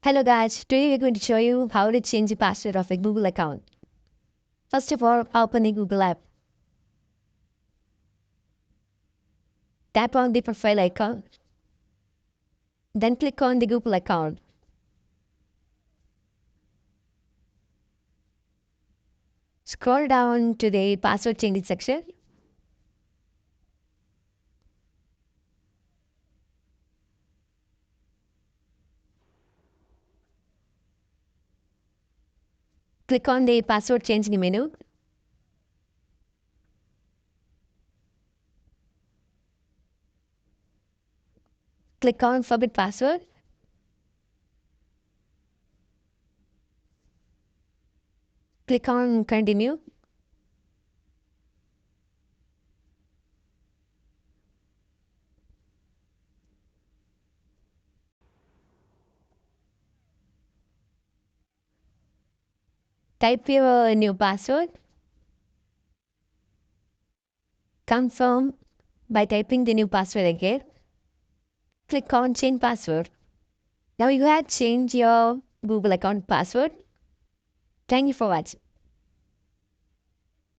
Hello guys, today we're going to show you how to change the password of a Google account. First of all, open the Google app. Tap on the profile icon. Then click on the Google account. Scroll down to the password changing section. Click on the password changing menu. Click on forget password. Click on continue. Type your new password. Confirm by typing the new password again. Click on change password. Now you have changed your Google account password. Thank you for watching.